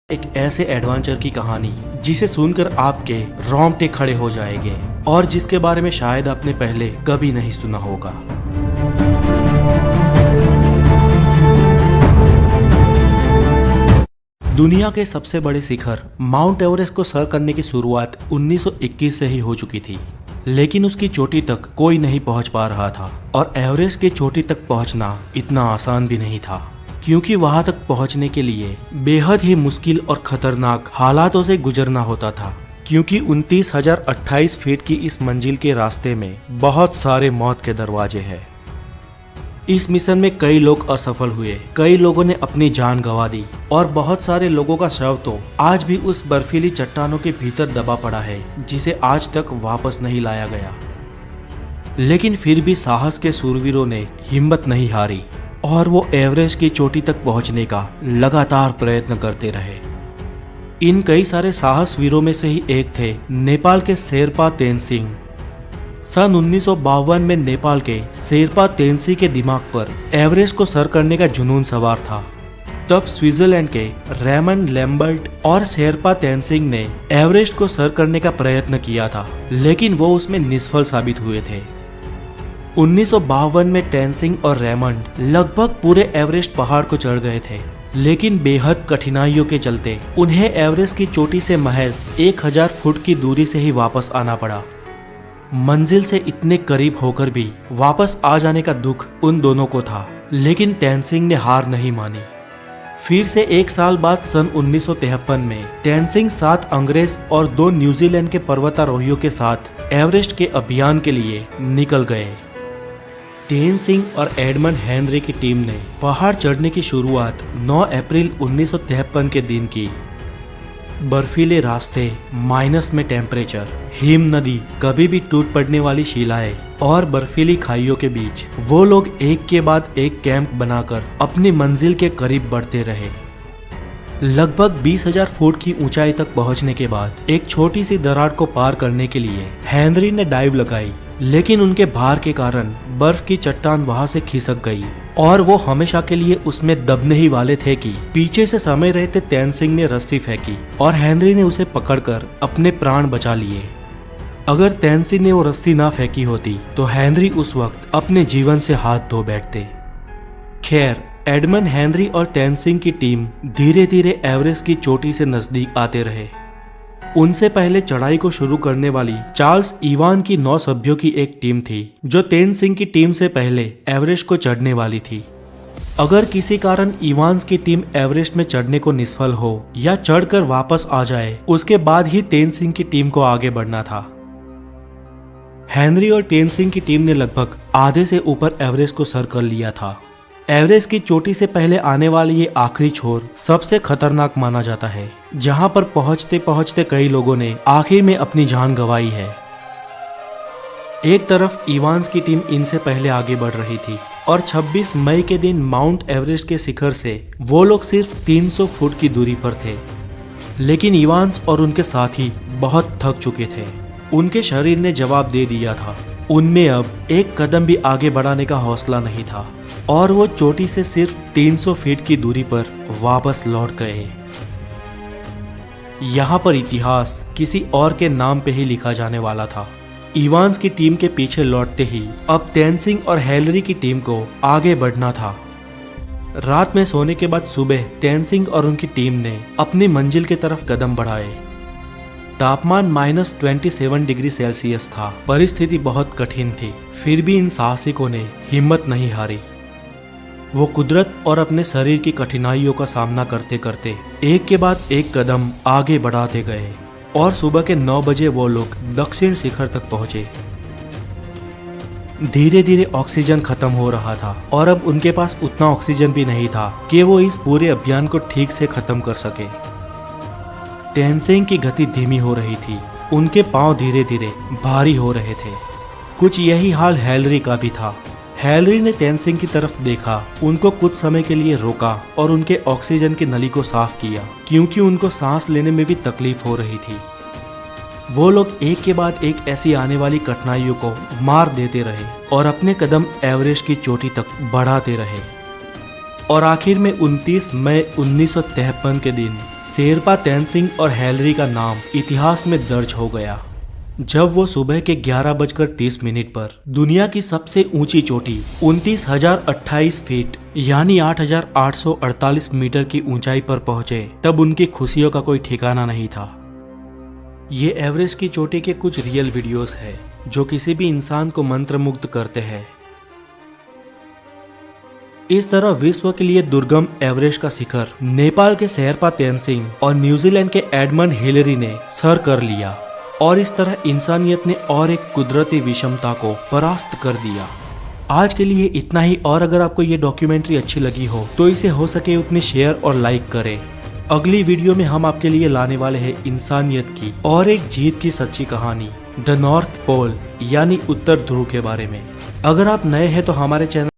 एक ऐसे एडवेंचर की कहानी जिसे सुनकर आपके रोंगटे खड़े हो जाएंगे और जिसके बारे में शायद आपने पहले कभी नहीं सुना होगा। दुनिया के सबसे बड़े शिखर माउंट एवरेस्ट को सर करने की शुरुआत 1921 से ही हो चुकी थी, लेकिन उसकी चोटी तक कोई नहीं पहुंच पा रहा था और एवरेस्ट की चोटी तक पहुंचना इतना आसान भी नहीं था, क्योंकि वहां तक पहुंचने के लिए बेहद ही मुश्किल और खतरनाक हालातों से गुजरना होता था, क्योंकि 29,028 फीट की इस मंजिल के रास्ते में बहुत सारे मौत के दरवाजे हैं। इस मिशन में कई लोग असफल हुए, कई लोगों ने अपनी जान गंवा दी और बहुत सारे लोगों का शव तो आज भी उस बर्फीली चट्टानों के भीतर दबा पड़ा है, जिसे आज तक वापस नहीं लाया गया। लेकिन फिर भी साहस के शूरवीरों ने हिम्मत नहीं हारी और वो एवरेस्ट की चोटी तक पहुंचने का लगातार प्रयत्न करते रहे। इन कई सारे साहस वीरों में से ही एक थे नेपाल के शेरपा तेनसिंह। सन 1952 में नेपाल के शेरपा तेनसिंह के दिमाग पर एवरेस्ट को सर करने का जुनून सवार था। तब स्विट्जरलैंड के रेमंड लैम्बर्ट और शेरपा तेनसिंह ने एवरेस्ट को सर करने का प्रयत्न किया था, लेकिन वो उसमें निष्फल साबित हुए थे। 1952 में तेनसिंह और रेमंड लगभग पूरे एवरेस्ट पहाड़ को चढ़ गए थे, लेकिन बेहद कठिनाइयों के चलते उन्हें एवरेस्ट की चोटी से महज 1000 फुट की दूरी से ही वापस आना पड़ा। मंजिल से इतने करीब होकर भी वापस आ जाने का दुख उन दोनों को था, लेकिन तेनसिंह ने हार नहीं मानी। फिर से एक साल बाद सन 1953 में तेनसिंह 7 अंग्रेज और 2 न्यूजीलैंड के पर्वतारोहियों के साथ एवरेस्ट के अभियान के लिए निकल गए। तेनसिंह और एडमंड हेनरी की टीम ने पहाड़ चढ़ने की शुरुआत 9 अप्रैल 1953 के दिन की। बर्फीले रास्ते, माइनस में टेम्परेचर, हिम नदी, कभी भी टूट पड़ने वाली शिलाएं और बर्फीली खाइयों के बीच वो लोग एक के बाद एक कैंप बनाकर अपनी मंजिल के करीब बढ़ते रहे। लगभग 20,000 फुट की ऊंचाई तक पहुंचने के बाद एक छोटी सी दरार को पार करने के लिए हेनरी ने डाइव लगाई, लेकिन उनके भार के कारण बर्फ की चट्टान वहां से खिसक गई और वो हमेशा के लिए उसमें दबने ही वाले थे कि पीछे से समय रहते तेनसिंह ने रस्सी फेंकी और हेनरी ने उसे पकड़कर अपने प्राण बचा लिए। अगर तेनसिंह ने वो रस्सी ना फेंकी होती तो हेनरी उस वक्त अपने जीवन से हाथ धो बैठते। खैर, एडमंड हेनरी और तेनसिंह की टीम धीरे धीरे एवरेस्ट की चोटी से नजदीक आते रहे। उनसे पहले चढ़ाई को शुरू करने वाली चार्ल्स इवान की 9 सभ्यों की एक टीम थी, जो तेनसिंह की टीम से पहले एवरेस्ट को चढ़ने वाली थी। अगर किसी कारण इवान्स की टीम एवरेस्ट में चढ़ने को निष्फल हो या चढ़कर वापस आ जाए, उसके बाद ही तेनसिंह की टीम को आगे बढ़ना था। हेनरी और तेनसिंह की टीम ने लगभग आधे से ऊपर एवरेस्ट को सर कर लिया था। एवरेस्ट की चोटी से पहले आने वाली ये आखिरी छोर सबसे खतरनाक माना जाता है, जहां पर पहुंचते पहुंचते कई लोगों ने आखिर में अपनी जान गंवाई है। एक तरफ इवान्स की टीम इनसे पहले आगे बढ़ रही थी और 26 मई के दिन माउंट एवरेस्ट के शिखर से वो लोग सिर्फ 300 फुट की दूरी पर थे, लेकिन इवान्स और उनके साथी बहुत थक चुके थे। उनके शरीर ने जवाब दे दिया था, उनमें अब एक कदम भी आगे बढ़ाने का हौसला नहीं था और वो चोटी से सिर्फ 300 फीट की दूरी पर वापस लौट गए। यहाँ पर इतिहास किसी और के नाम पे ही लिखा जाने वाला था। इवान्स की टीम के पीछे लौटते ही अब तेनसिंह और हेनरी की टीम को आगे बढ़ना था। रात में सोने के बाद सुबह तेनसिंह और उनकी टीम ने अपनी मंजिल की तरफ कदम बढ़ाए। तापमान -27 डिग्री सेल्सियस था। परिस्थिति बहुत कठिन थी, फिर भी इन साहसिकों ने हिम्मत नहीं हारी। वो कुदरत और अपने शरीर की कठिनाइयों का सामना करते करते एक के बाद एक कदम आगे बढ़ाते गए और सुबह के 9 बजे वो लोग दक्षिण शिखर तक पहुंचे। धीरे धीरे ऑक्सीजन खत्म हो रहा था और अब उनके पास उतना ऑक्सीजन भी नहीं था कि वो इस पूरे अभियान को ठीक से खत्म कर सके। तेनसिंह की गति धीमी हो रही थी, उनके पांव धीरे धीरे भारी हो रहे थे। कुछ यही हाल हेनरी का भी था। हेनरी ने तेनसिंह की तरफ देखा, उनको कुछ समय के लिए रोका और उनके ऑक्सीजन की नली को साफ किया, क्योंकि उनको सांस लेने में भी तकलीफ हो रही थी। वो लोग एक के बाद एक ऐसी आने वाली कठिनाइयों को मार देते रहे और अपने कदम एवरेस्ट की चोटी तक बढ़ाते रहे और आखिर में 29 मई 1953 के दिन शेरपा तेनसिंग और हेलरी का नाम इतिहास में दर्ज हो गया जब वो सुबह के 11:30 पर दुनिया की सबसे ऊंची चोटी 29,028 फीट यानी 8,848 मीटर की ऊंचाई पर पहुंचे। तब उनकी खुशियों का कोई ठिकाना नहीं था। ये एवरेस्ट की चोटी के कुछ रियल वीडियोस है जो किसी भी इंसान को मंत्रमुग्ध करते हैं। इस तरह विश्व के लिए दुर्गम एवरेस्ट का शिखर नेपाल के शेरपा तेनसिंग और न्यूजीलैंड के एडमंड हिलेरी ने सर कर लिया और इस तरह इंसानियत ने और एक कुदरती विषमता को परास्त कर दिया। आज के लिए इतना ही, और अगर आपको ये डॉक्यूमेंट्री अच्छी लगी हो तो इसे हो सके उतने शेयर और लाइक करें। अगली वीडियो में हम आपके लिए लाने वाले हैं इंसानियत की और एक जीत की सच्ची कहानी, द नॉर्थ पोल यानी उत्तर ध्रुव के बारे में। अगर आप नए हैं तो हमारे चैनल